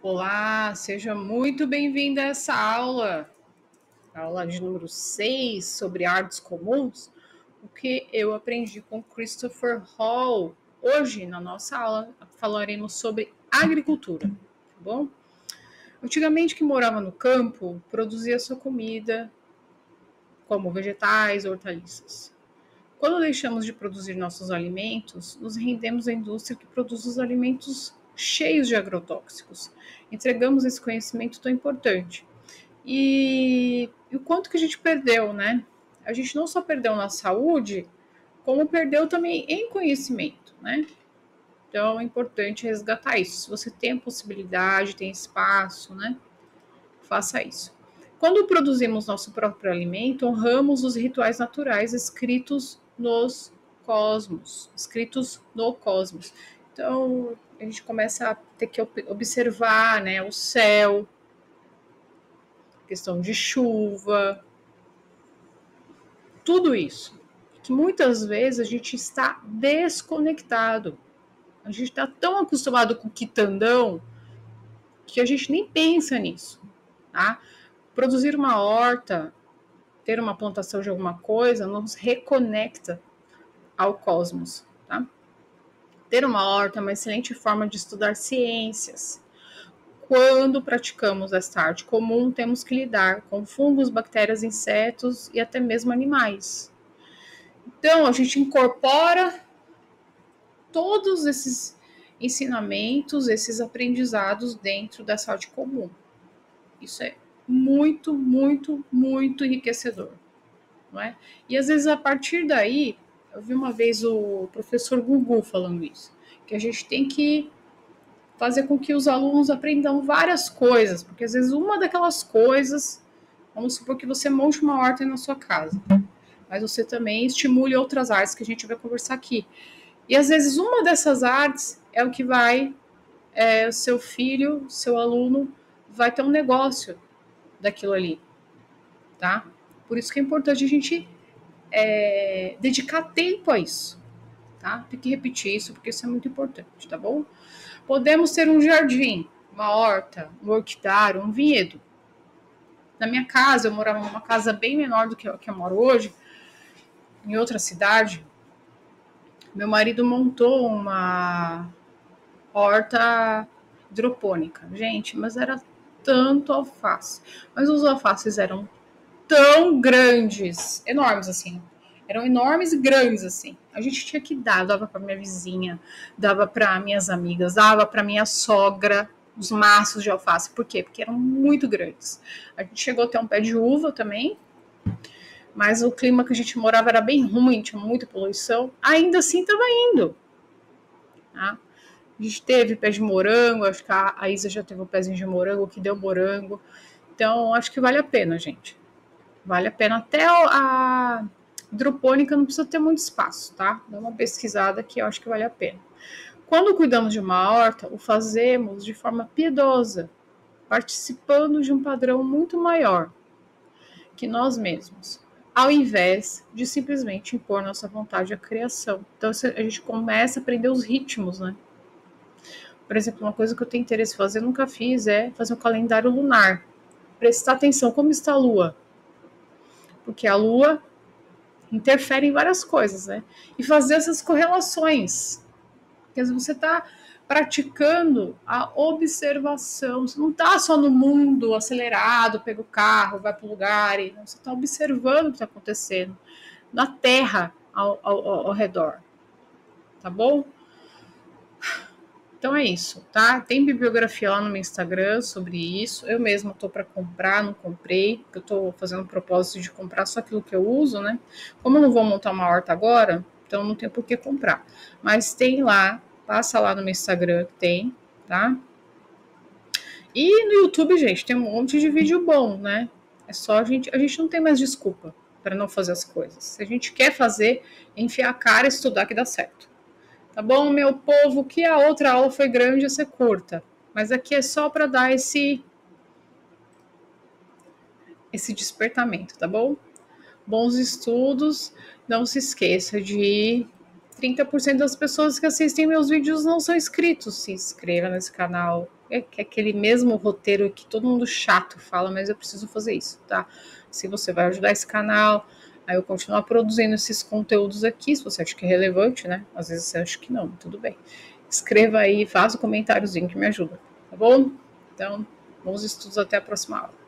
Olá, seja muito bem-vinda a essa aula de número 6 sobre artes comuns, o que eu aprendi com Christopher Hall. Hoje, na nossa aula, falaremos sobre agricultura, tá bom? Antigamente, quem morava no campo produzia sua comida, como vegetais, hortaliças. Quando deixamos de produzir nossos alimentos, nos rendemos à indústria que produz os alimentos cheios de agrotóxicos. Entregamos esse conhecimento tão importante. E o quanto que a gente perdeu, né? A gente não só perdeu na saúde, como perdeu também em conhecimento, né? Então é importante resgatar isso. Se você tem a possibilidade, tem espaço, né? Faça isso. Quando produzimos nosso próprio alimento, honramos os rituais naturais escritos no cosmos. Então, a gente começa a ter que observar, né, o céu, questão de chuva, tudo isso. Que muitas vezes a gente está desconectado. A gente está tão acostumado com o quitandão que a gente nem pensa nisso, tá? Produzir uma horta, ter uma plantação de alguma coisa, nos reconecta ao cosmos, tá? Ter uma horta é uma excelente forma de estudar ciências. Quando praticamos esta arte comum, temos que lidar com fungos, bactérias, insetos e até mesmo animais. Então, a gente incorpora todos esses ensinamentos, esses aprendizados dentro dessa arte comum. Isso é muito, muito, muito enriquecedor, não é? E às vezes a partir daí, eu vi uma vez o professor Gugu falando isso, que a gente tem que fazer com que os alunos aprendam várias coisas, porque às vezes uma daquelas coisas, vamos supor que você monte uma horta na sua casa, mas você também estimule outras artes que a gente vai conversar aqui. E às vezes uma dessas artes é o que vai, o seu filho, seu aluno, vai ter um negócio daquilo ali, tá? Por isso que é importante a gente dedicar tempo a isso, tá? Tem que repetir isso, porque isso é muito importante, tá bom? Podemos ter um jardim, uma horta, um orquidário, um vinhedo. Na minha casa, eu morava numa casa bem menor do que eu moro hoje, em outra cidade. Meu marido montou uma horta hidropônica. Gente, mas era tanto alface. Mas os alfaces eram tão grandes, enormes assim. Eram enormes e grandes assim. A gente tinha que dar, dava para minha vizinha, dava para minhas amigas, dava para minha sogra os maços de alface. Por quê? Porque eram muito grandes. A gente chegou a ter um pé de uva também, mas o clima que a gente morava era bem ruim, tinha muita poluição. Ainda assim estava indo. Tá? A gente teve pé de morango, acho que a Isa já teve um pezinho de morango que deu morango. Então, acho que vale a pena, gente. Vale a pena. Até a hidropônica não precisa ter muito espaço, tá? Dá uma pesquisada que eu acho que vale a pena. Quando cuidamos de uma horta, o fazemos de forma piedosa, participando de um padrão muito maior que nós mesmos, ao invés de simplesmente impor nossa vontade à criação. Então, a gente começa a aprender os ritmos, né? Por exemplo, uma coisa que eu tenho interesse em fazer, nunca fiz, é fazer um calendário lunar. Prestar atenção como está a Lua. Porque a Lua interfere em várias coisas, né? E fazer essas correlações. Porque você está praticando a observação. Você não está só no mundo acelerado, pega o carro, vai para o lugar. Não, você está observando o que está acontecendo na Terra ao redor. Tá bom? Então é isso, tá? Tem bibliografia lá no meu Instagram sobre isso. Eu mesma tô para comprar, não comprei, porque eu tô fazendo um propósito de comprar só aquilo que eu uso, né? Como eu não vou montar uma horta agora, então não tenho por que comprar. Mas tem lá, passa lá no meu Instagram, tem, tá? E no YouTube, gente, tem um monte de vídeo bom, né? É só a gente não tem mais desculpa para não fazer as coisas. Se a gente quer fazer, enfiar a cara e estudar que dá certo. Tá bom, meu povo? Que a outra aula foi grande, essa é curta. Mas aqui é só para dar esse despertamento, tá bom? Bons estudos. Não se esqueça de 30% das pessoas que assistem meus vídeos não são inscritos. Se inscreva nesse canal, que é aquele mesmo roteiro que todo mundo chato fala, mas eu preciso fazer isso, tá? Se você vai ajudar esse canal, aí eu continuar produzindo esses conteúdos aqui, se você acha que é relevante, né? Às vezes você acha que não, tudo bem. Escreva aí, faz o comentáriozinho que me ajuda, tá bom? Então, bons estudos, até a próxima aula.